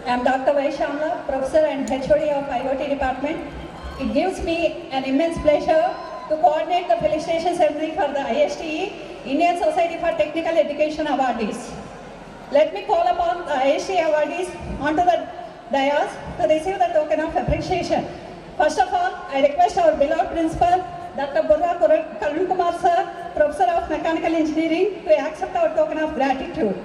I am Dr. Vaishamla, Professor and HOD of IoT Department. It gives me an immense pleasure to coordinate the felicitation ceremony for the ISTE, Indian Society for Technical Education awardees. Let me call upon the ISTE awardees onto the dais to receive the token of appreciation. First of all, I request our beloved principal, Dr. Burra Karun Kumar sir, Professor of Mechanical Engineering, to accept our token of gratitude.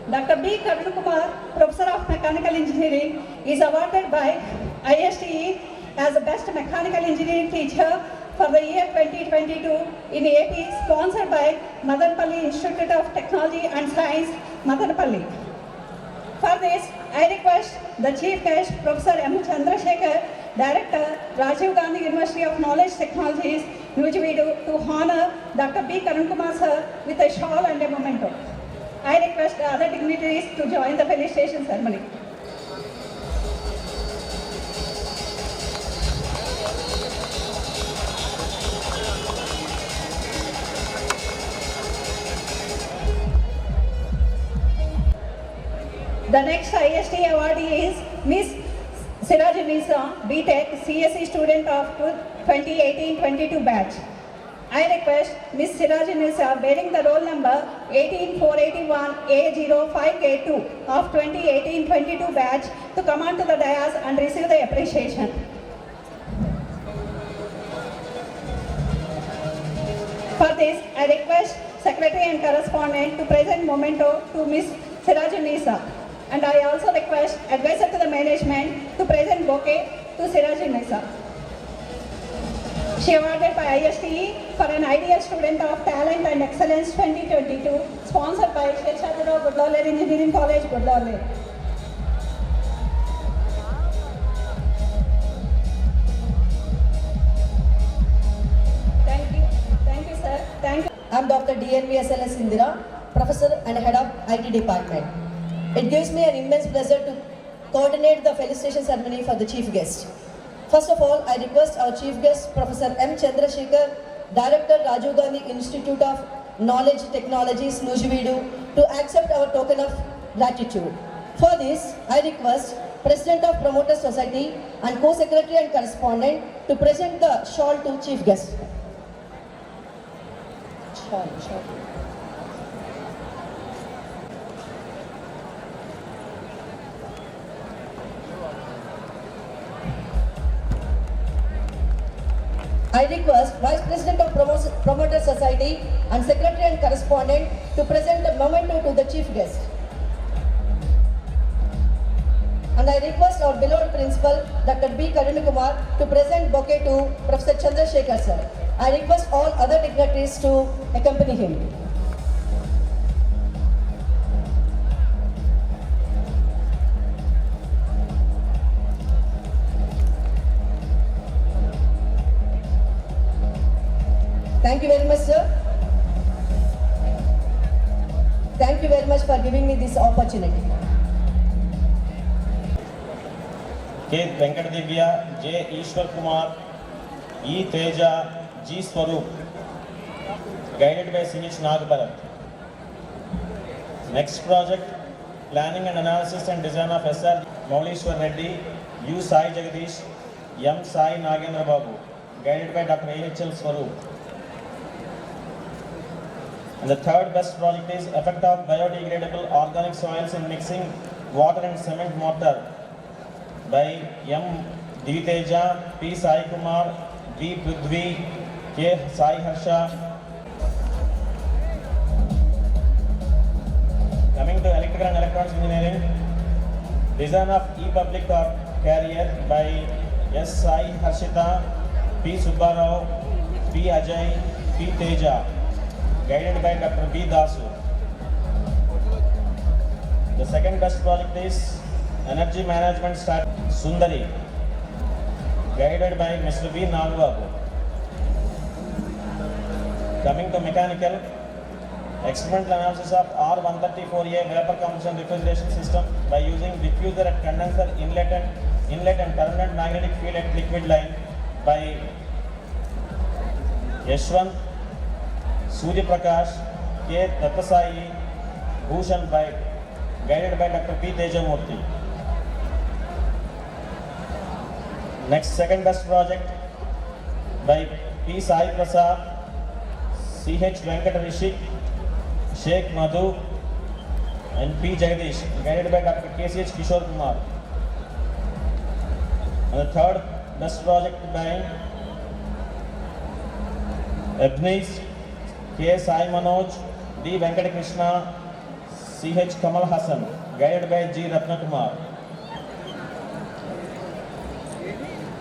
Dr. B. Karun Kumar, Professor of Mechanical Engineering, is awarded by ISTE as the Best Mechanical Engineering Teacher for the year 2022 in AP, sponsored by Madanpalli Institute of Technology and Science, Madanpalli. For this, I request the Chief Guest, Professor M. Chandrasekhar, Director, Rajiv Gandhi University of Knowledge Technologies, Nujiveedu, to honor Dr. B. Karun Kumar sir with a shawl and a memento. I request the other dignitaries to join the felicitation ceremony. The next IST awardee is Miss Sirajunisa, BTech, CSE student of 2018-22 batch. I request Miss Sirajunisa, bearing the roll number 18481A05K2 of 2018-22 batch, to come onto the dais and receive the appreciation. For this, I request Secretary and Correspondent to present memento to Miss Sirajunisa. And I also request advisor to the management to present bouquet to Sirajunisa. She awarded by ISTE for an ideal student of talent and excellence 2022, sponsored by Sheshadura Gudlawale Engineering College, Gudlawale. Thank you, sir. Thank you. I am Dr. DNV SLS Indira, Professor and Head of IT Department. It gives me an immense pleasure to coordinate the felicitation ceremony for the Chief Guest. First of all, I request our Chief Guest, Professor M. Chandrasekhar, Director, Rajiv Gandhi Institute of Knowledge Technologies, Nujiveedu, to accept our token of gratitude. For this, I request President of Promoter Society and Co-Secretary and Correspondent to present the shawl to Chief Guest. Shawl. I request Vice President of Promoter Society and Secretary and Correspondent to present the memento to the Chief Guest. And I request our beloved Principal, Dr. B. Karun Kumar, to present bouquet to Professor Chandrasekhar sir. I request all other dignitaries to accompany him. Thank you very much, sir. Thank you very much for giving me this opportunity. K. Venkat Divya, J. Ishwar Kumar, E. Teja, G. Swaroop, guided by Sinish Nagbarat. Next project, Planning and Analysis and Design of SR Maulishwar Reddy, U. Sai Jagadish, M. Sai Nagendra Babu, guided by Dr. A.H.L. Swaroop. And the third best project is Effect of Biodegradable Organic Soils in Mixing Water and Cement Mortar by M. Diviteja, P. Sai Kumar, V. Prithvi, K. Sai Harsha. Coming to Electrical and Electronics Engineering, Design of E-Public Carrier by S. Sai Harshita, P. Subbarao, P. Ajay, P. Teja, guided by Dr. B. Dasu. The second best project is Energy Management Start Sundari, guided by Mr. B. Nagbabu. Coming to Mechanical, Experimental Analysis of R134A Vapor Compression Refrigeration System by using diffuser at condenser inlet and permanent magnetic field at liquid line by Yashwant, Surya Prakash, K. Dattasai, Bhushan, guided by Dr. P. Tejamurthy. Next, second best project by P. Sai Prasad, C.H. Venkat Rishi, Sheikh Madhu, and P. Jagadish, guided by Dr. K.C.H. Kishore Kumar. And the third best project by Ebnis, K. Sai Manoj, D. Venkat Krishna, C.H. Kamal Hassan, guided by G. Ratnakumar.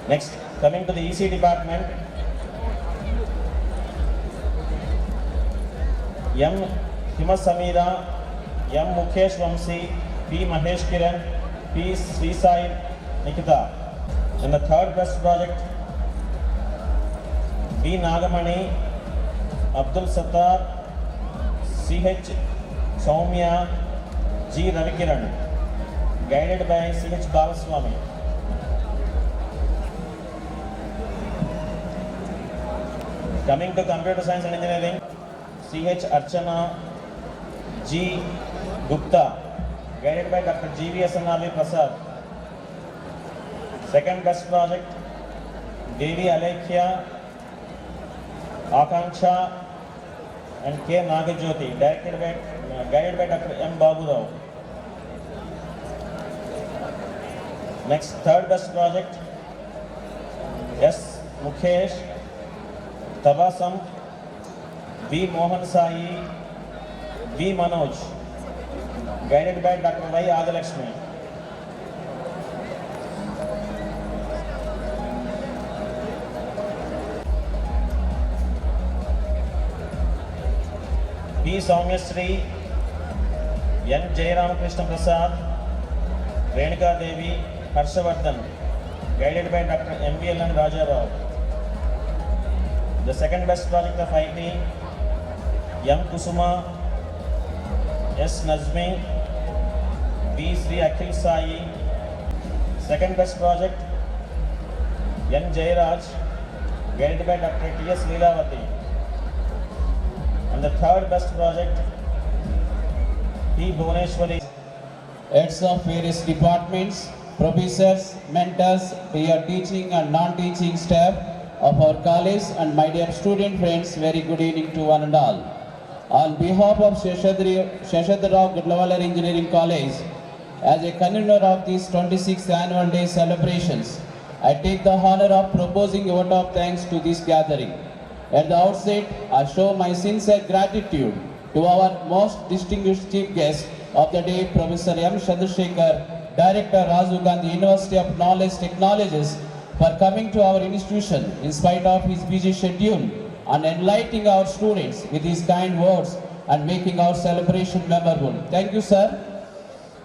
Next, coming to the EC department, M. Himas Samira, M. Mukesh Vamsi, P. Mahesh Kiran, P. Sri Sai Nikita. And the third best project, B. Nagamani, Abdul Sattar, C.H. Soumya, G. Ravikiran, guided by C.H. Balaswamy. Coming to computer science and engineering, C.H. Archana, G. Gupta, guided by Dr. G.V.S.N.R.V. Prasad. Second best project, Devi Alekhya, Akanksha, and K. Nagajyoti, guided by Dr. M. Babu Rao. Next, third best project, S. Mukesh, Tabasam, V. Mohan Sai, V. Manoj, guided by Dr. Y. Adalakshmi. P. Soumyasri, N. Jairam Krishna Prasad, Renuka Devi, Harshavardhan, guided by Dr. M.V.L.N. Raja Rao. The second best project of IT, M. Kusuma, S. Nazmi, B. Sri Akhil Sai. Second best project, N. Jairaj, guided by Dr. T.S. Leelavati. And the third best project, P. Bhuvaneshwari. Heads of various departments, professors, mentors, dear teaching and non-teaching staff of our college, and my dear student friends, very good evening to one and all. On behalf of Sheshadrao Gudlawala Engineering College, as a convener of these 26th annual day celebrations, I take the honor of proposing a vote of thanks to this gathering. At the outset, I show my sincere gratitude to our most distinguished chief guest of the day, Professor M. Chandrasekhar, Director, Rajiv Gandhi University of Knowledge Technologies, for coming to our institution in spite of his busy schedule and enlightening our students with his kind words and making our celebration memorable. Thank you, sir.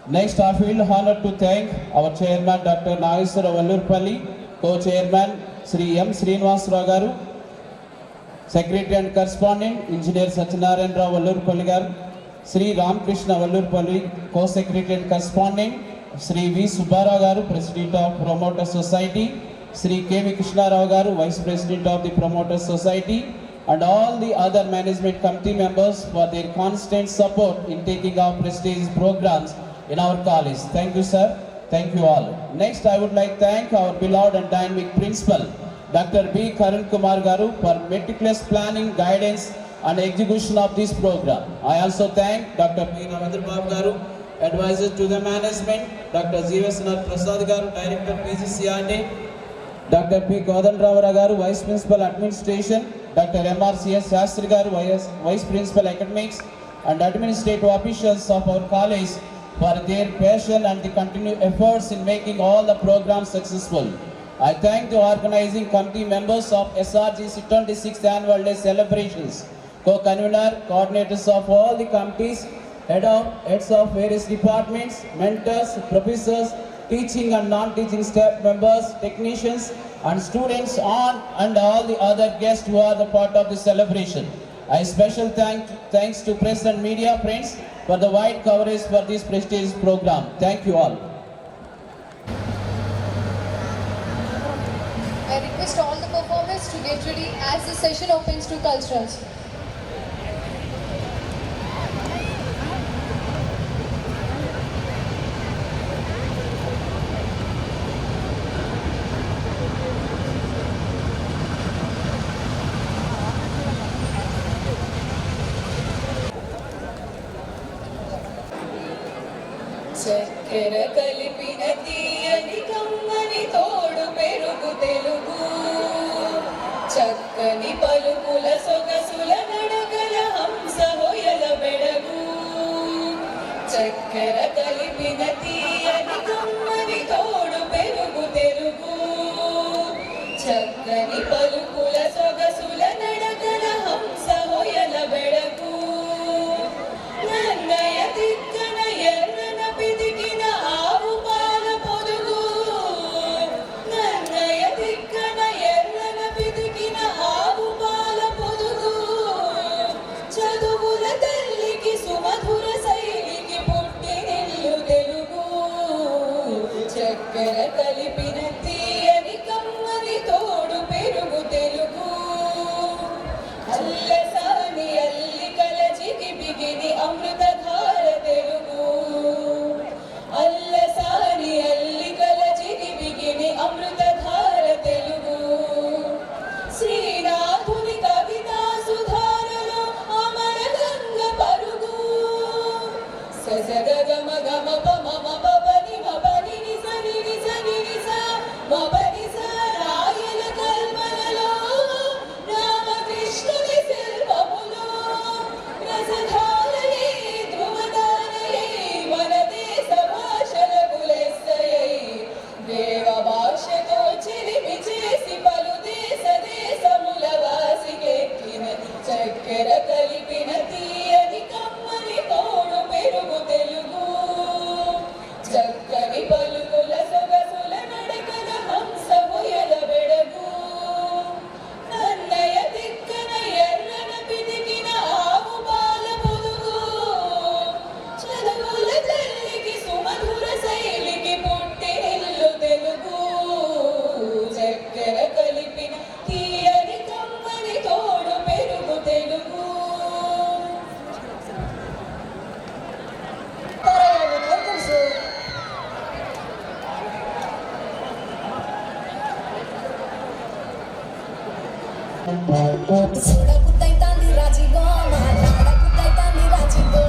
Next, I feel honored to thank our chairman, Dr. Nageswara Vallurpalli, co-chairman, Sri M. Srinivas Rao Garu, Secretary and Correspondent, Engineer Satyanarayan Rao Vallurpalli Garu, Sri Ramakrishna Vallurpalli, Co-Secretary and Correspondent, Sri V. Subbarao Garu, President of Promoter Society, Sri K. V. Krishna Rao Garu, Vice President of the Promoter Society, and all the other management committee members for their constant support in taking our prestigious programs in our college. Thank you, sir. Thank you all. Next, I would like to thank our beloved and dynamic principal, Dr. B. Karan Kumar Garu, for meticulous planning, guidance, and execution of this program. I also thank Dr. P. Ravindra Babu Garu, advisor to the management, Dr. G.V.S.N.R. Prasad Garu, Director PGCRD, Dr. P. Kodandaramara Garu, Vice Principal Administration, Dr. M.R.C.S. Shastri Garu, Vice Principal Academics, and administrative officials of our college for their passion and the continued efforts in making all the programs successful. I thank the organizing committee members of SRGC 26th Annual Day celebrations, co-convener, coordinators of all the committees, heads of various departments, mentors, professors, teaching and non-teaching staff members, technicians, and students on and all the other guests who are the part of the celebration. A special thanks to press and media friends for the wide coverage for this prestigious program. Thank you all. I request all the performers to get ready as the session opens to culturals. చక్కని పలుకుల సొగసుల నడకల హంస హొయల బెడకు నన్నయ దిక్కన ఎర్రన పిదికిన ఆవు పాల పొదుగు నన్నయ దిక్కన ఎర్రన పిదికిన ఆవు పాల పొదుగు చదువుల తల్లికి సుమధుర శైలికి పుట్టినిల్లు తెలుగు చక్కెర కలిపిన తీయని కమ్మని తోడు పెరుగు తెలుగు అల్లసాని అల్లికల జిగిబిగిని అమృతధార తెలుగు అల్లసాని అల్లికల జిగిబిగిని అమృతధార తెలుగు శ్రీనాథుని కవితా సుధారలో అమర గంగ పరుగు సజగ గమ గమ పమ పని మపని నిసని నిసని నిస మపని స రాయల కల్పనలో రామకృష్ణుని శిల్పములో రసధారయే ధ్రువతారయే మన దేశ భాషలకు లెస్సయై దేవ భాషతో చిలిమి చేసి పలు దేశ దేశముల వాసికెక్కిన చక్కెర కలిపిన తీయని కమ్మని తోడు పెరుగు తెలుగు చక్కని పలుకుల సొగసుల నడకల హంస హొయల బెడగు నన్నయ దిక్కన ఎర్రన పిదికిన ఆవు పాల పొదుగు చదువుల తల్లికి సుమధుర శైలికి పుట్టినిల్లు తెలుగు చక్కెర కలిపిన తీయని కమ్మని తోడు పెరుగు తెలుగు వెల్కమ్ సార్. చూడబుద్దైతాంది రాజీవో మాట్లాడబుద్దైతాంది రాజీవో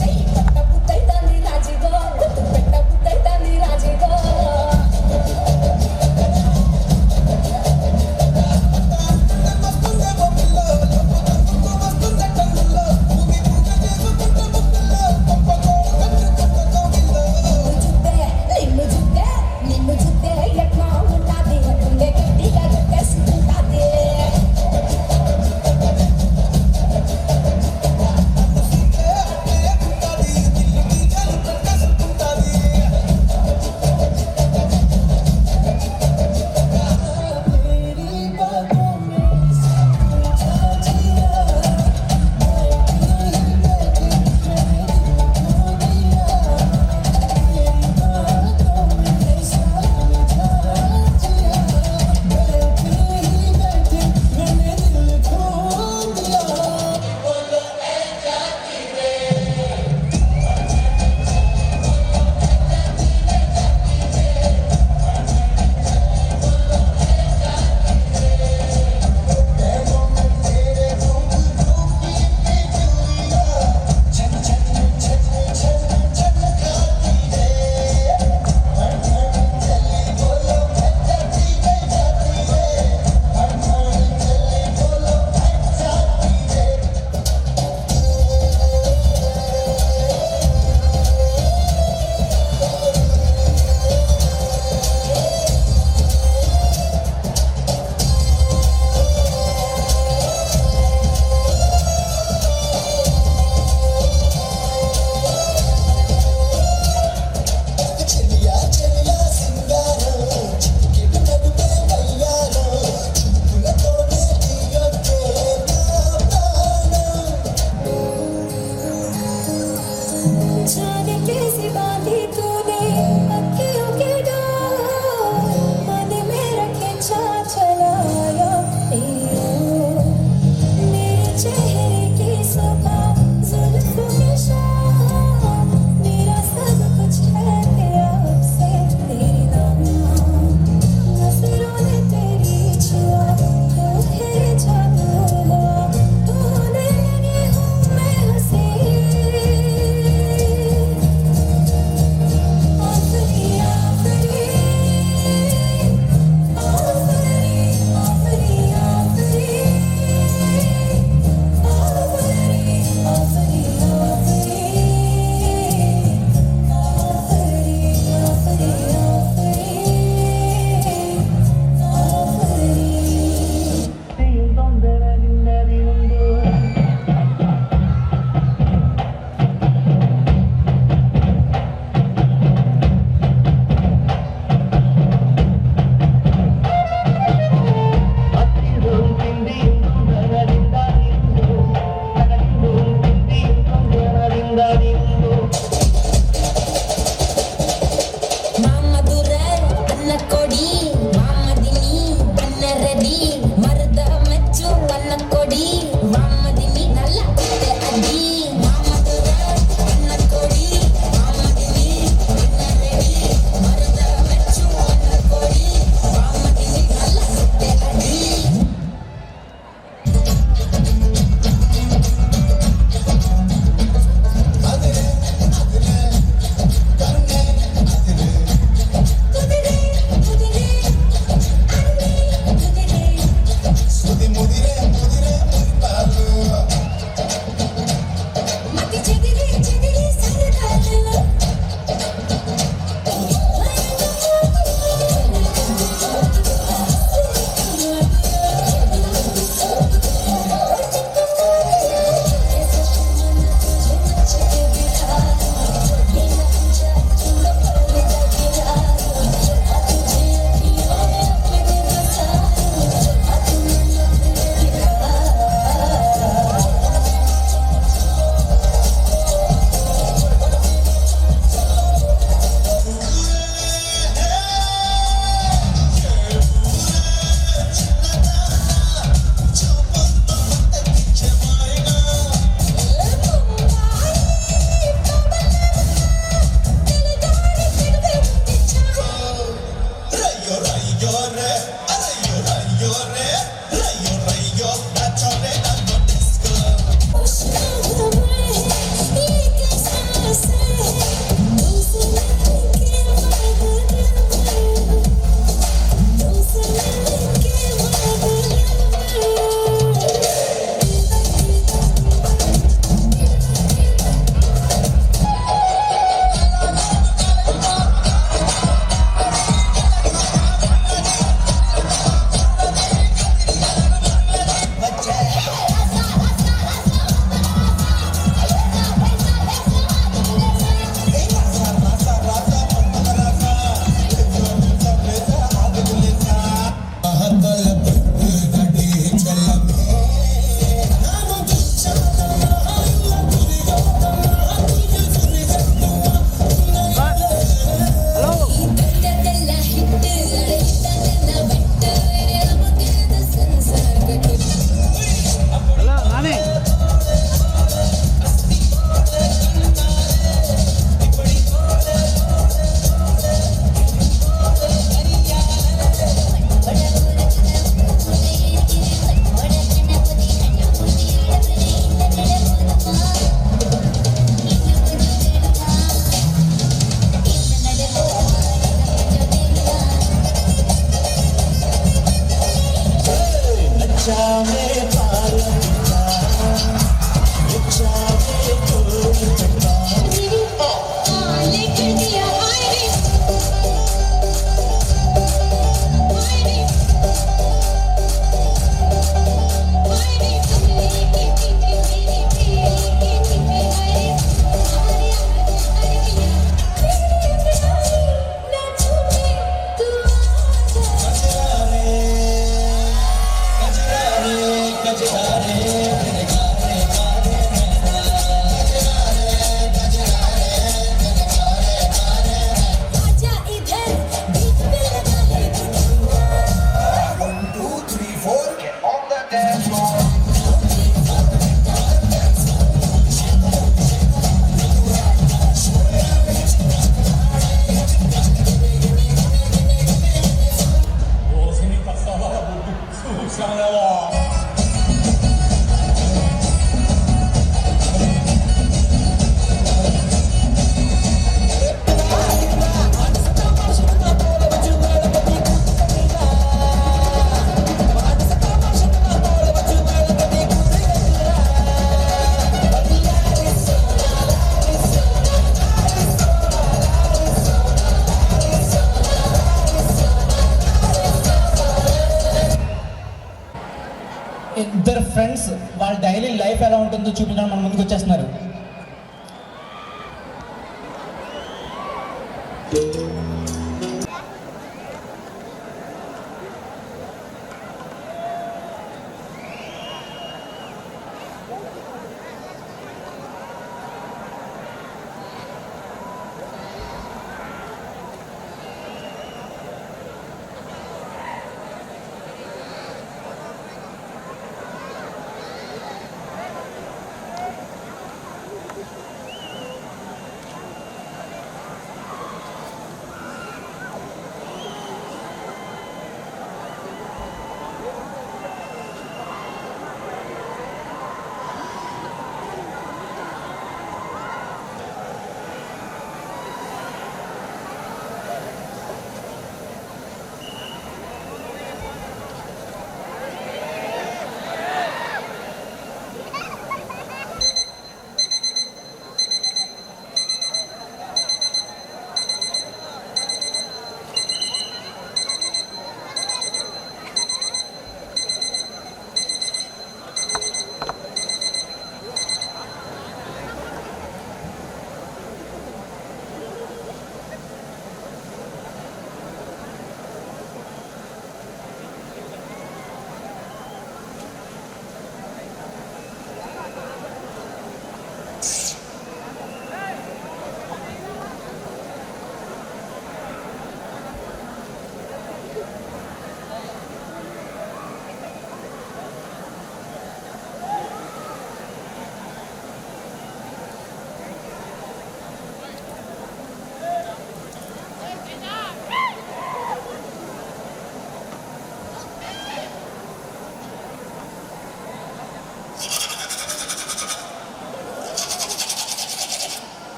చెయ్యి పట్టబుద్దైతాంది రాజీవో ఒట్టు పెట్టబుద్దైతాంది రాజీవో నిన్ను చూస్తే నిన్ను చూస్తే ఎట్లా ఉంటాది గుండె గట్టిగా చుట్టేసుకుంటాది जाने कैसी बातें तूने अक्कियों के डाल मन में रखे चलाया मेरे चेहरे की सफा जुल्फों के शाम मेरा सब कुछ है तेरा से तेरे नाम नजरों ने तेरी छुआ तो है जादू हुआ तूने लगी हूँ मैं हंसी ఇద్దరు ఫ్రెండ్స్ వాళ్ళ డైలీ లైఫ్ ఎలా ఉంటుందో చూపించడం మన ముందుకు వచ్చేస్తున్నారు.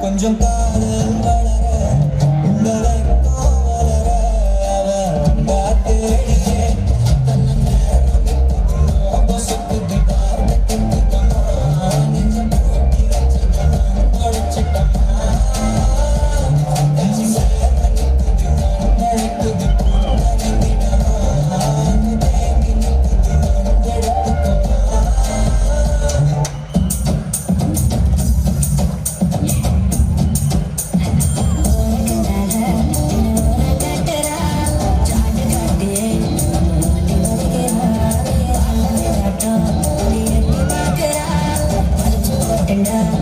கொஞ்சம் காதல் வளர உங்களை வளர அவன் காத்தேடியே Bye.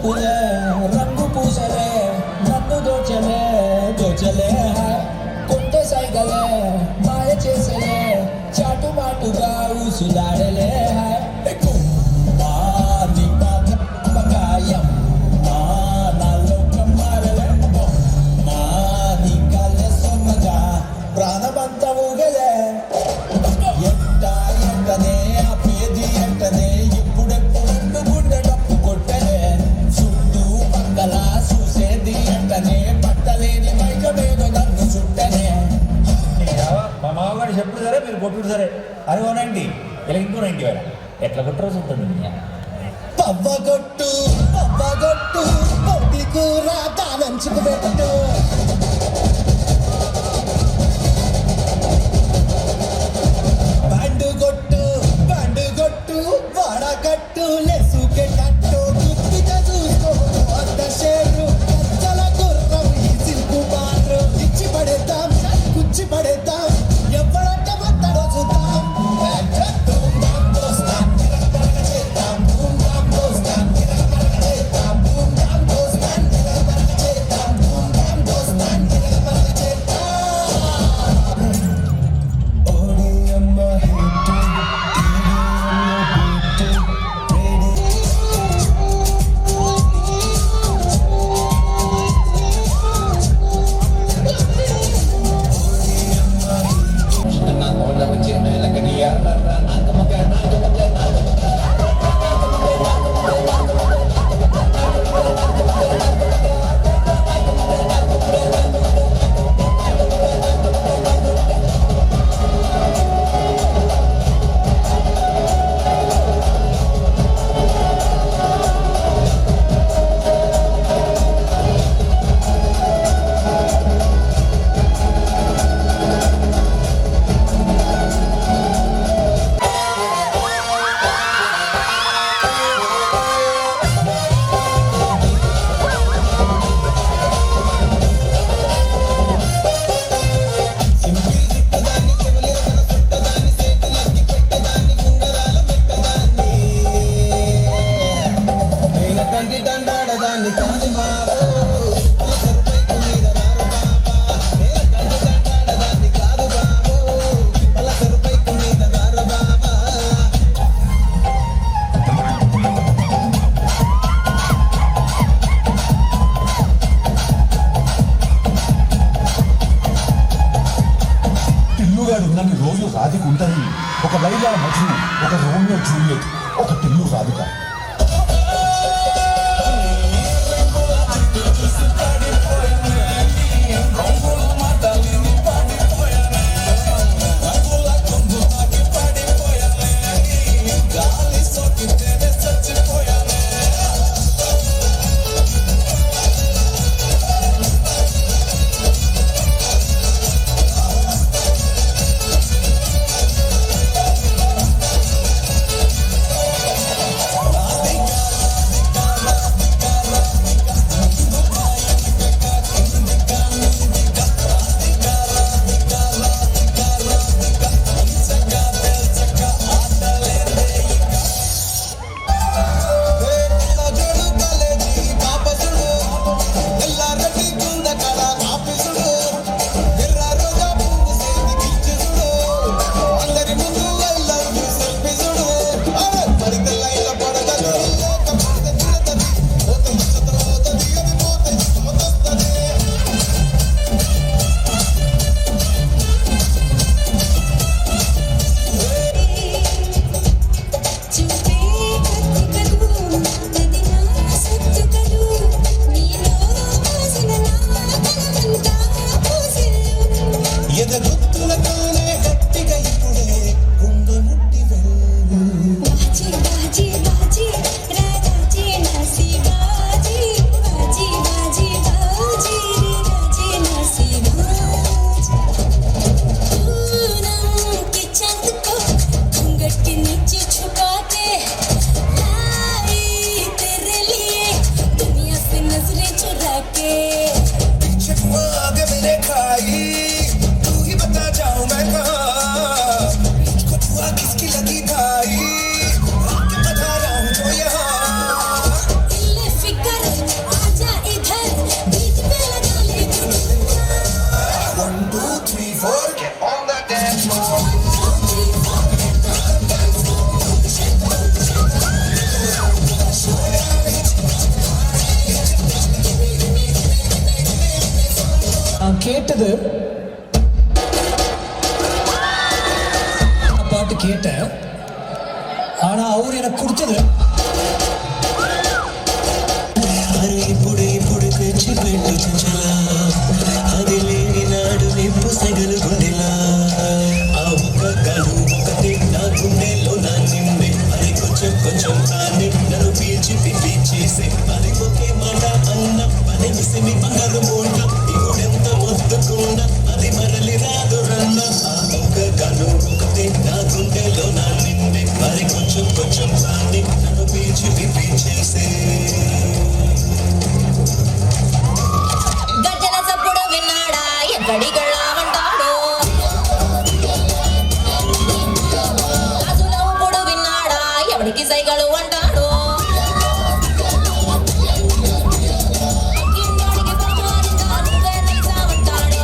చూపులే రంగు పూసలే నన్ను దోచలే దోచలే కొంటే సైగలే మాయ చేసలే చాటు మాటుగా ఊసులాడలే మకాయం నాలో బ్రహ్మాడలే నీ కళ్ళే సొమ్మగా ప్రాణమంతా ఊగలే ఎంటనే ఆ పేది ఎంటనే ఎప్పుడెప్పుడు గుండె డప్పు కొట్టలే చుట్టూ పక్కల చూసేది ఎంటనే పట్టలేని మైకమేదో నన్ను చుట్టనే మా మామగారు చెప్పుడు సరే మీరు కొట్టుడు సరే అది 190 ఇలా ఇంకో 90 వేల ఎట్లా కొట్టరో చూస్తుంది పవ్వగొట్టు పొట్టి కూర దానంచుకు పెట్టు బ్యాండు కొట్టు వాడకట్టు లెసుకే కట్టు గుప్పిగా చూసుకో అంత షేరు కచ్చల గుర్రం ఈ సిల్కు బారు ఇచ్చి పడేద్దాం కుచ్చి పడేద్దాం ఎవరంటే మొత్తడో చూద్దాం నన్ను రోజు రాధిక ఉంటుంది ఒక లైలా మజ్ను ఒక రోమియో జూలియట్ ఒక టిల్లు రాధిక கேட்டது பாட்டு கேட்டேன், ஆனா அவர் எனக்கு கொடுத்தது ఇప్పుడు తెచ్చి పెట్టు చంచలా అది లేని నాడు నిప్పు సెగలు గుండెలా ఆ ఒక్క కను ఒకటి నా గుండెలో నా నిండే అది కొంచెం కొంచెం తానే నన్ను పీల్చి పిలిచేసే అది ఒకే మాట అన్న పని మిసిమి బంగారు మూట ఇగుడెంత మొత్తుకున్నా అది మరలి రాదు రన్న ఆ ఒక్క కను ఒకటి నా గుండెలో నా నిండే అది కొంచెం కొంచెం తానే నన్ను పీల్చి పిలిచేసే గజల చప్పుడు విన్నాడా ఎక్కడికెళ్ళా అంటాడు రాజుల ఊపుడు విన్నాడా ఎవడికి సైగలు అంటాడు కిందోడికి పరమారిందా నువ్వే తెలుసావంటాడు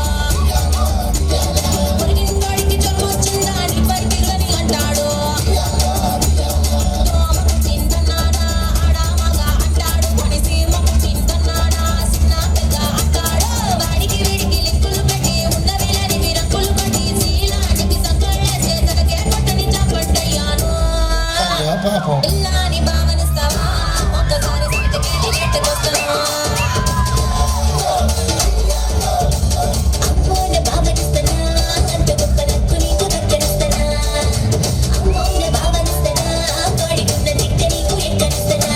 మురిగిందోడికి జొమ్ము వచ్చిందా నీ పరికిళ్ళని అంటాడు దోమకు చింతన్నాడా ఆడామగా అంటాడు కొనిసీమకు చింతన్నాడా చిన్న పెద్ద అంటాడు వాడికి వీడికి లింకులు పెట్టి ఉన్న వీళ్ళని విరంకులు కొట్టి శీలానికి సంకళ్ళేసే తనకే కొట్టని చంపట్టయ్యాను ఇల్లాని భావనిస్తావా ఒక్కసారి సీటకెళ్ళి నెట్టుకొస్తాను అమ్మోన భావనిస్తానా అంత గొప్ప నక్కు నీకు దక్కనిస్తానా అమ్మోన భావనిస్తానా వాడికున్న దిక్క నీకు ఎక్కనిస్తానా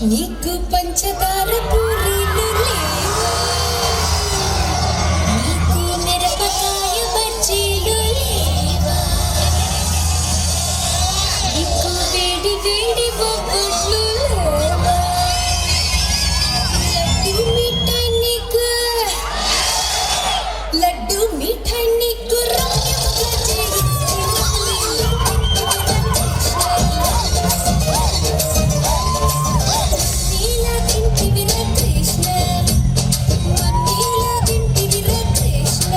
నీకు పంచదార పూరీలు లేవా నీకు మిరపకాయ బజ్జీలు లేవా నీకు వేడి వేడి బొబ్బట్లు లేవా లడ్డు మిఠాయి నీకు రమ్యముగా నీలా తింటివి రా కృష్ణ నీలా తింటివి రా Krishna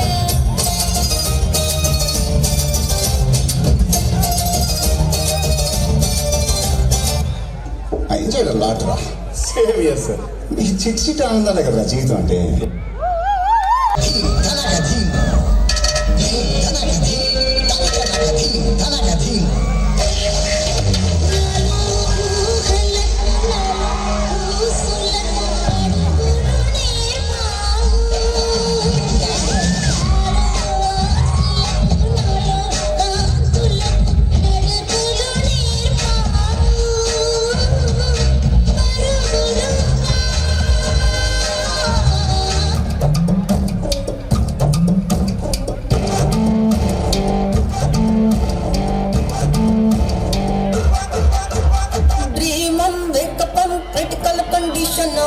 I enjoyed a lot రా. Same here, sir. ఈ చిట్ ఆనందాలే కదా జీవితం అంటే. డ్రీమం వేకపం క్రిటికల్ కండిషన్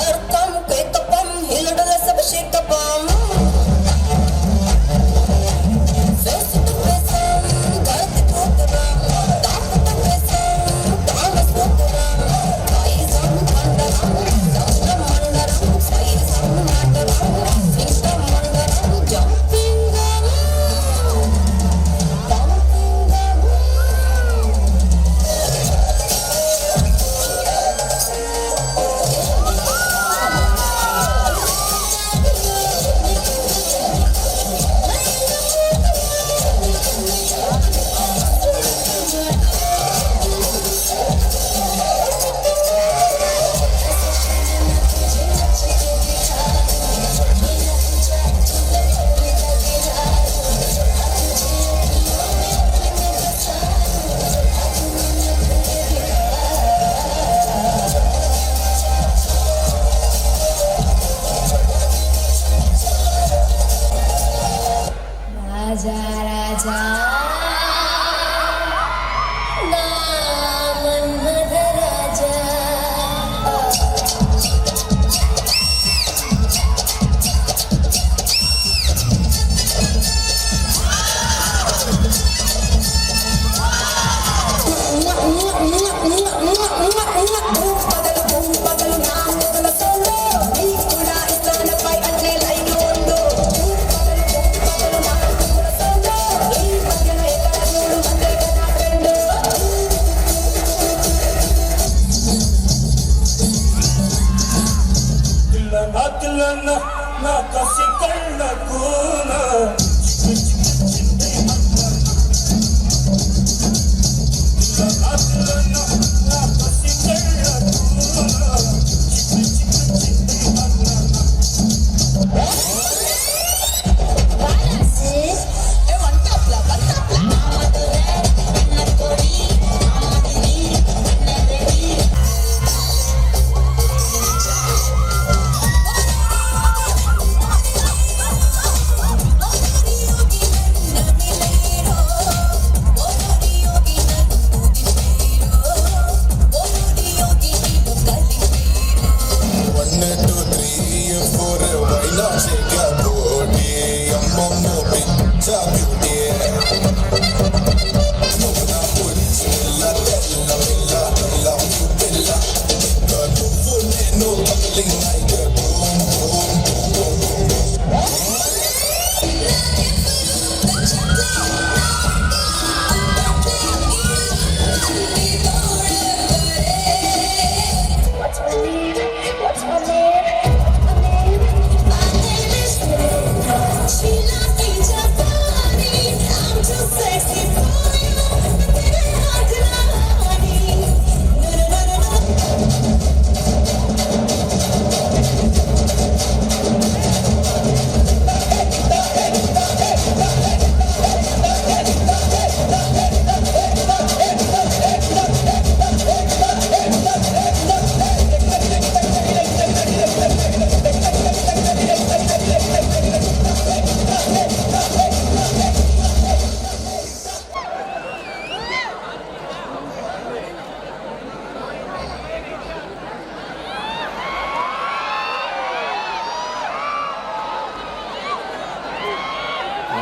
అర్థం కేకపం హిలడల సబ్ షేకపం ఫేస్ టు ఫేస్ గర్త్ కోతరం దాపత ఫేస్ దామస్ కోతరం కైజం కండరం దక్షం మండరం సైజం నాటరం సిస్టం మండరం జంపింగ్ కాసులన్న నా కసి కళ్ళకున కాసులన్న నా కసి కళ్ళకున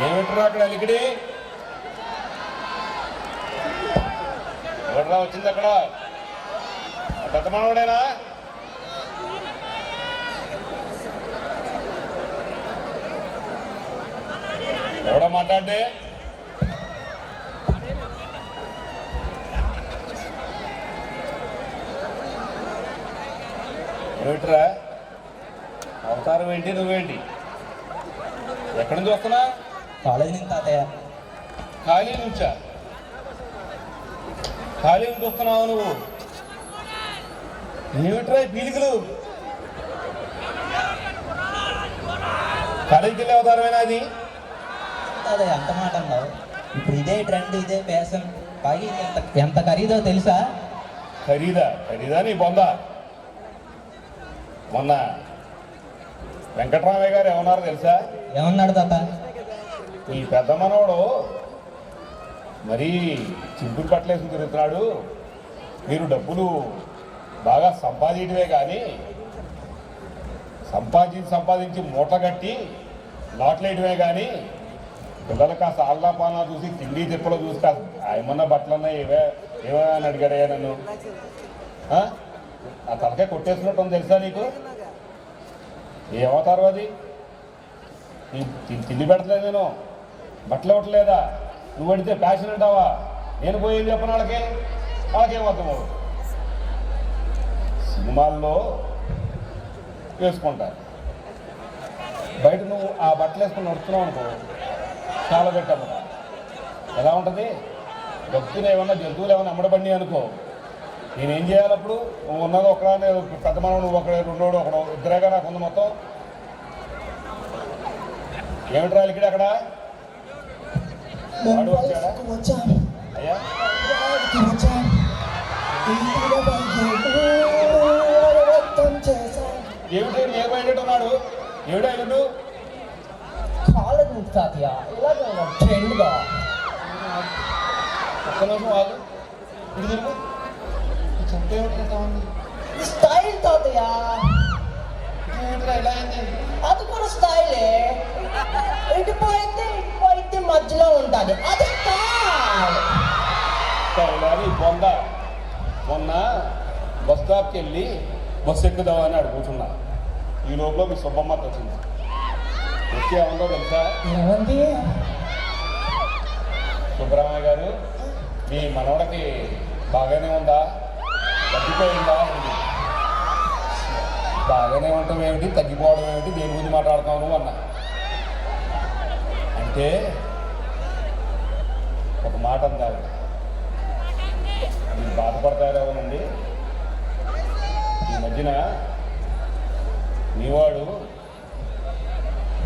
ఏమిట్రా అక్కడ అలికిడి ఎవడ్రా వచ్చింది అక్కడ పెద్ద మనవడేనా ఎవడో మాట్లాడితే ఏమిట్రా అవతారం ఏంటి నువ్వేంటి ఎక్కడి నుంచి వస్తున్నా కాలేజీ నుంచి తాతయ్య. ఖాళీ నుంచా ఖాళీ నుంచి వస్తున్నావు నువ్వు ఏమిట్రా ఈ పీలికలు కాలేజీకి వెళ్ళే అవతారమేనా అది తాతయ్య అంత మాట అన్నావు. ఇప్పుడు ఇదే ట్రెండ్, ఇదే ఫ్యాషన్. పైగా ఇది ఎంత ఖరీదో తెలుసా? ఖరీదా నీ బొందా. మొన్న వెంకటరామయ్య గారు ఏమన్నారో తెలుసా? ఏమన్నాడు తాత? ఈ పెద్ద మనవడు మరీ చింపులు పట్టలేసి తిరుగుతున్నాడు, మీరు డబ్బులు బాగా సంపాదించడమే కానీ సంపాదించి మూట కట్టి నాట్లేయడమే కానీ పిల్లలు కాస్త ఆల్లా పానా చూసి తిండి తిప్పలు చూసి కాస్త ఏమన్నా బట్టలన్నా ఏమన్నా అని అడిగాడయ్యా నన్ను. ఆ తలకాయ కొట్టేసినట్టు తెలుసా నీకు? ఏమవుతారు అది? తిండి పెడతలేదు, నేను బట్టలు ఇవ్వట్లేదా, నువ్వు అడిగితే ఫ్యాషన్ అంటావా? నేను పోయేది చెప్పను వాళ్ళకేం అర్థం. సినిమాల్లో వేసుకుంటారు, బయట నువ్వు ఆ బట్టలు వేసుకుని నడుస్తున్నావు అనుకో, చాలా పెట్టమ్మ ఎలా ఉంటుంది? భక్తులు ఏమన్నా జంతువులు ఏమన్నా అమ్మడబండి అనుకో, నేనేం చేయాలి అప్పుడు? నువ్వు ఉన్నది ఒకడే, పెద్ద మనం నువ్వు ఒకడే, రెండోడు ఒకడు, ఇద్దరేగా నాకు ఉంది మొత్తం. ఏమిటి రాలి ఇక్కడ అక్కడ వాడు వచ్చాడా? అయ్యా ఏమిటి ఏమైనట్టు ఉన్నాడు? ఏమిటి అయినట్టు? కాలేజీ నుంచి తాతయ్య ఇలాగే ట్రెండ్గా. ఒక్క నిమిషం ఆగు, ఇది తిరుగు. చెప్తే ఏమిటి ఉంది స్టైల్ తాతయ్య. ఏమిటిరా ఇలా అయింది? అది కూడా స్టైలే. ఇటుపోయితే మధ్యలో ఉంటుంది, అది స్టైల్. బొంద మొన్న బస్ స్టాప్కి వెళ్ళి బస్సు ఎక్కుదామని అక్కడ కూర్చున్నా. ఈ లోపల మీ సుబ్బమ్మ వచ్చింది. వచ్చి ఏమందో తెలుసా? ఏమంది? సుబ్బరామయ్య గారు, మీ మనవడికి బాగానే ఉందా, తగ్గిపోయిందా? బాగానే ఉండటం ఏమిటి, తగ్గిపోవడం ఏమిటి, దేని గురించి మాట్లాడుతావు నువ్వు అన్న. అంటే ఒక మాట అందాలి, మీరు బాధపడతారేమోనండి. ఈ మధ్యన మీవాడు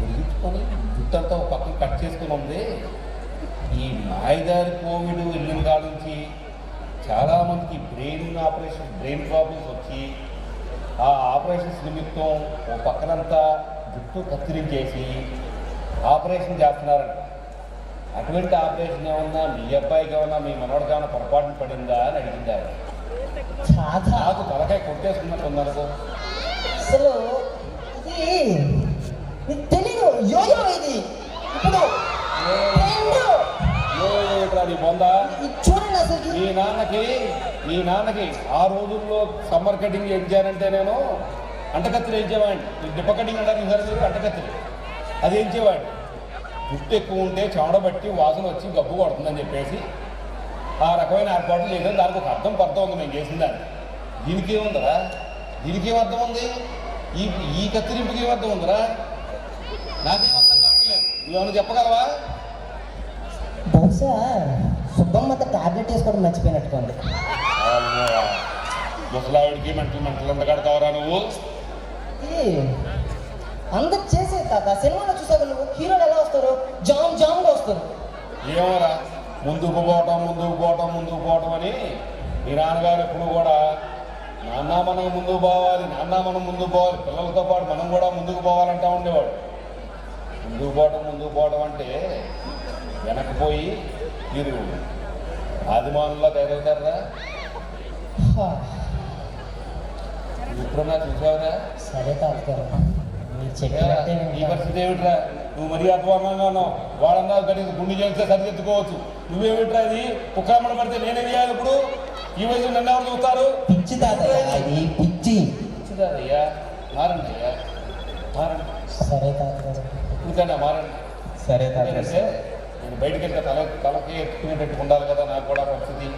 ఉరిగించుకొని జుట్టంతా ఒక పక్కన కట్ చేసుకుని ఉంది. ఈ మాయదారి కోవిడ్ వెళ్ళిన కాడ నుంచి చాలామందికి బ్రెయిన్ ప్రాబ్లమ్స్ వచ్చి ఆ ఆపరేషన్స్ నిమిత్తం ఓ పక్కనంతా జుట్టు కత్తిరించేసి ఆపరేషన్ చేస్తున్నారంట. అటువంటి ఆపరేషన్ ఏమన్నా మీ అబ్బాయికి ఏమన్నా మీ మనవాడికి ఏమన్నా పొరపాటున పడిందా అని అడిగిందారు. నాకు తలకాయ కొట్టేసుకున్నట్టు ఉందనుకో. అసలు ఇది నీకు తెలీదు, యోయో ఇది. ఇప్పుడు నీ బొందా చూడండి అసలు మీ నాన్నకి ఆ రోజుల్లో సమ్మర్ కటింగ్ చేయించానంటే నేను అంటకత్తిరి వేయించేవాడిని. డిప్ప కటింగ్ అంటారు సార్ మీరు, అంటకత్తిరి అది వేయించేవాడిని. జుట్టు ఎక్కువ ఉంటే చెమడబట్టి వాసన వచ్చి గబ్బు కొడుతుందని చెప్పేసి ఆ రకమైన ఏర్పాట్లు చేసాం. దానికి ఒక అర్థం ఉంది మేము చేసిన దాన్ని. దీనికి ఏముందరా, దీనికి ఏం అర్థం ఉంది, ఈ కత్తిరింపుకి ఏం అర్థం ఉందరా, నాకేం అర్థం కావట్లేదు. నువ్వేమన్నా చెప్పగలవా? బహుశా సుబ్బమ్మత టాబ్లెట్ వేసుకోవడం మర్చిపోయినట్టుకోండి. ముసలావిడికి మెంటలు ఉండగడతావరా నువ్వు? అందరు చేసే తాత సినిమాలో చూసావు నువ్వు, హీరోలు ఎలా వస్తారు, జామ్గా వస్తారు. ఏమోరా, ముందుకు పోవటం అని మీ నాన్నగారు ఎప్పుడు కూడా నాన్న మనం ముందుకు పోవాలి, పిల్లలతో పాటు మనం కూడా ముందుకు పోవాలంటా ఉండేవాడు. ముందుకు పోవడం అంటే వెనక్కిపోయి మీరు ఆదిమానులా తయారవుతారా? ఎప్పుడన్నా చూసావురా? సరే తాతగారు ఈ పరిస్థితి ఏమిట్రా? నువ్వు మరీ అధ్వానంగా ఉన్నావు. వాడన్నా కనీసం గుండె చేస్తే సరిదిద్దుకోవచ్చు. నువ్వేమిట్రా ఇది కుక్కమ్మడ పడితే నేనేం చేయాలి ఇప్పుడు? ఈ వయసు నన్ను ఎవరు చూస్తారు? పిచ్చి పిచ్చిదాదయ్యా, మారండి అయ్యా, మారండి. సరే తాతగారు, ఇంకన్నా మారండి. సరే అంటే నేను బయటికి వెళ్తే తలకి ఎత్తుకునేటట్టు ఉండాలి కదా నాకు కూడా పరిస్థితి.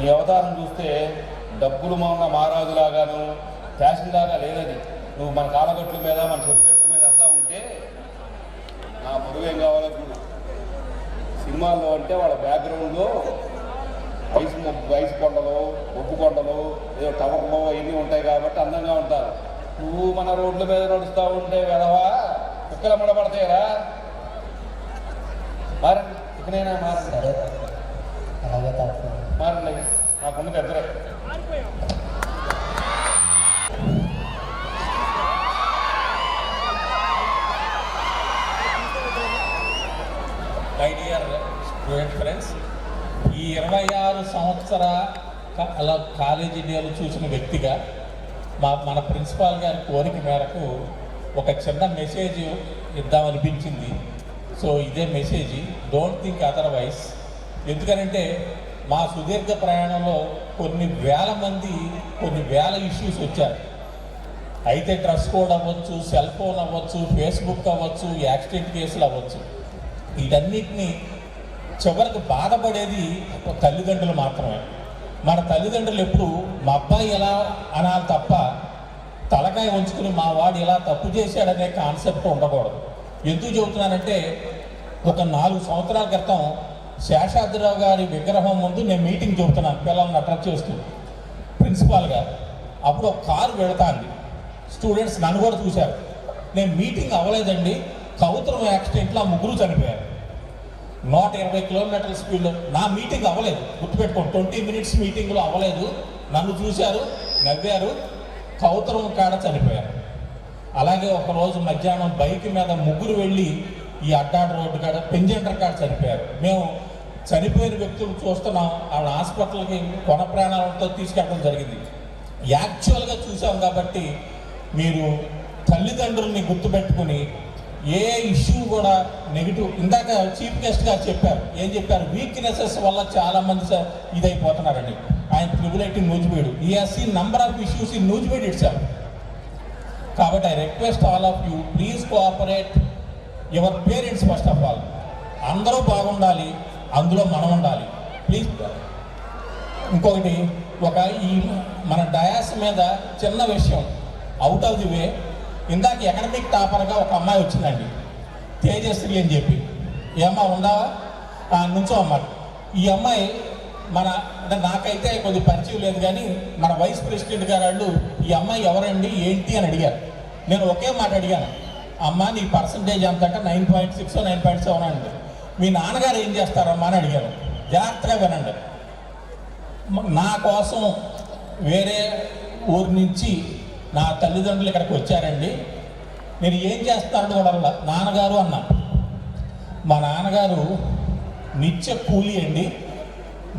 ఈ అవతారం చూస్తే డబ్బులు ఉన్న మహారాజులాగాను ఫ్యాషన్ లాగా లేదది. నువ్వు మన కాలగట్ల మీద మన చెరుగట్ల మీద అంతా ఉంటే నా పొరుగు ఏం కావాలో చూడు. సినిమాల్లో అంటే వాళ్ళ బ్యాక్గ్రౌండ్లో వయసు కొండలు, ఒప్పు కొండలు, ఏదో టవర్లు అవన్నీ ఉంటాయి కాబట్టి అందంగా ఉంటారు. నువ్వు మన రోడ్ల మీద నడుస్తూ ఉంటే వెధవా కుక్కల ముడబడతాయిరా. మారండి, ఇకనైనా మారండి. మారండి, నాకున్నది ఇద్దరే. మై డియర్ స్టూడెంట్ ఫ్రెండ్స్, ఈ 26 సంవత్సరాల కాలేజీ డేలు చూసిన వ్యక్తిగా మన ప్రిన్సిపాల్ గారి కోరిక మేరకు ఒక చిన్న మెసేజ్ ఇద్దామనిపించింది. సో ఇదే మెసేజ్, డోంట్ థింక్ అదర్వైజ్. ఎందుకనంటే మా సుదీర్ఘ ప్రయాణంలో కొన్ని వేల ఇష్యూస్ వచ్చారు. అయితే డ్రెస్ కోడ్ అవ్వచ్చు, సెల్ ఫోన్ అవ్వచ్చు, ఫేస్బుక్ అవ్వచ్చు, యాక్సిడెంట్ కేసులు అవ్వచ్చు. వీటన్నిటినీ చివరికి బాధపడేది తల్లిదండ్రులు మాత్రమే. మన తల్లిదండ్రులు ఎప్పుడు మా అబ్బాయి ఎలా అనాలి తప్ప తలకాయ ఉంచుకుని మా వాడు ఎలా తప్పు చేశాడనే కాన్సెప్ట్ ఉండకూడదు. ఎందుకు చెబుతున్నానంటే ఒక 4 సంవత్సరాల క్రితం శేషాద్రిరావు గారి విగ్రహం ముందు నేను మీటింగ్ చెబుతున్నాను పిల్లల్ని అట్రాక్ట్ చేస్తూ ప్రిన్సిపాల్గా. అప్పుడు ఒక కారు వెళతాంది, స్టూడెంట్స్ నన్ను కూడా చూశారు. నేను మీటింగ్ అవ్వలేదండి, కౌతరం యాక్సిడెంట్లో 3 చనిపోయారు. 120 కిలోమీటర్ల స్పీడ్లో నా మీటింగ్ అవ్వలేదు, గుర్తుపెట్టుకోండి. 20 మినిట్స్ మీటింగ్లో అవ్వలేదు. నన్ను చూశారు, నవ్వారు, కౌతరం కాడ చనిపోయారు. అలాగే ఒకరోజు మధ్యాహ్నం బైక్ మీద 3 వెళ్ళి ఈ అడ్డాడు రోడ్డు కాడ పెంజెంటర్ కాడ చనిపోయారు. మేము చనిపోయిన వ్యక్తులు చూస్తున్నాం, ఆవిడ హాస్పిటల్కి కొన ప్రాణాలతో తీసుకెళ్ళడం జరిగింది. యాక్చువల్గా చూసాం కాబట్టి మీరు తల్లిదండ్రుల్ని గుర్తుపెట్టుకుని ఏ ఇష్యూ కూడా నెగిటివ్. ఇందాక చీఫ్ గెస్ట్ గారు చెప్పారు, ఏం చెప్పారు, వీక్నెసెస్ వల్ల చాలామంది ఇదైపోతున్నారండి. ఆయన ట్రిబులేటింగ్ నూజివీడు, ఈ has seen number of issues in Nuzvid itself. కాబట్టి I request all of you, please cooperate your parents. First of all అందరూ బాగుండాలి, అందులో మనం ఉండాలి ప్లీజ్. ఇంకొకటి, ఈ మన డయాస్ మీద చిన్న విషయం, అవుట్ ఆఫ్ ది వే, ఇందాక ఎకనమిక్ టాపర్గా ఒక అమ్మాయి వచ్చిందండి, తేజశ్రీ అని చెప్పి. ఈ అమ్మాయి ఉందావా నుంచో అమ్మాయి. ఈ అమ్మాయి అంటే నాకైతే కొద్ది పరిచయం లేదు, కానీ మన వైస్ ప్రెసిడెంట్ గారు వాళ్ళు ఈ అమ్మాయి ఎవరండి ఏంటి అని అడిగారు. నేను ఒకే మాట అడిగాను, అమ్మ నీ పర్సంటేజ్ ఎంత అంటే 9.6 9.7 అండి. మీ నాన్నగారు ఏం చేస్తారమ్మా అని అడిగాను. జాగ్రత్తగా వినండి. నా కోసం వేరే ఊరి నుంచి నా తల్లిదండ్రులు ఇక్కడికి వచ్చారండి, మీరు ఏం చేస్తారని కూడా నాన్నగారు అన్నా. మా నాన్నగారు నిత్య కూలీ అండి,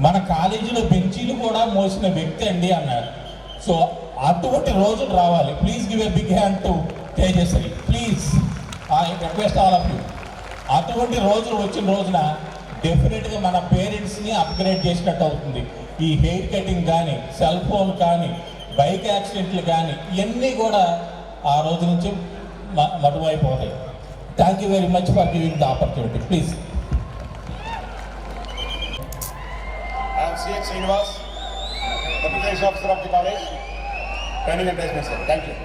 మన కాలేజీలో బెంచీలు కూడా మోసిన వ్యక్తి అండి అన్నాడు. సో అటువంటి రోజులు రావాలి. Please give a big hand to Tejashri, please. I request all of you. అటువంటి రోజులు వచ్చిన రోజున డెఫినెట్గా మన పేరెంట్స్ని అప్గ్రేడ్ చేసినట్టు అవుతుంది. ఈ హెయిర్ కటింగ్ కానీ, సెల్ ఫోన్ కానీ, బైక్ యాక్సిడెంట్లు కానీ ఇవన్నీ కూడా ఆ రోజు నుంచి మటువైపోతాయి. Thank you very much for giving the opportunity. Please. I am C.H. Srinivas, Deputy Officer of the College, Training and Placement, sir. Thank you.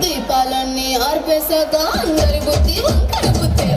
దీపాలన్నీ ఆర్పేశాక అందరి బుద్ధి వంకర బుద్ధి.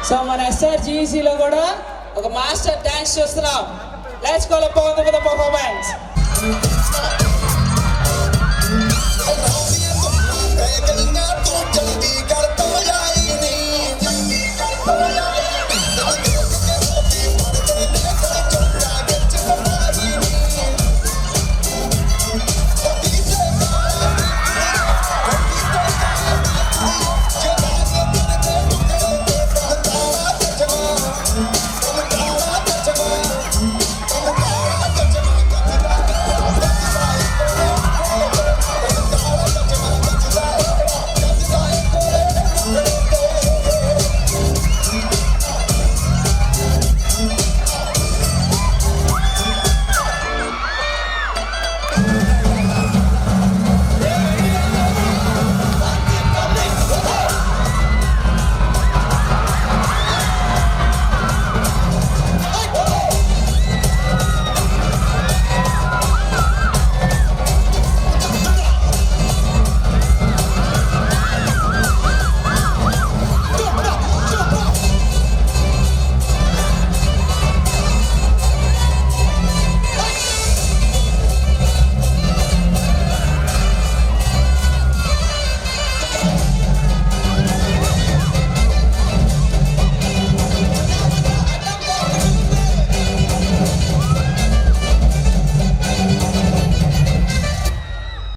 సో మన SRGECలో కూడా ఒక మాస్టర్ డాన్స్ చూస్తున్నాం. Let's call upon the performance.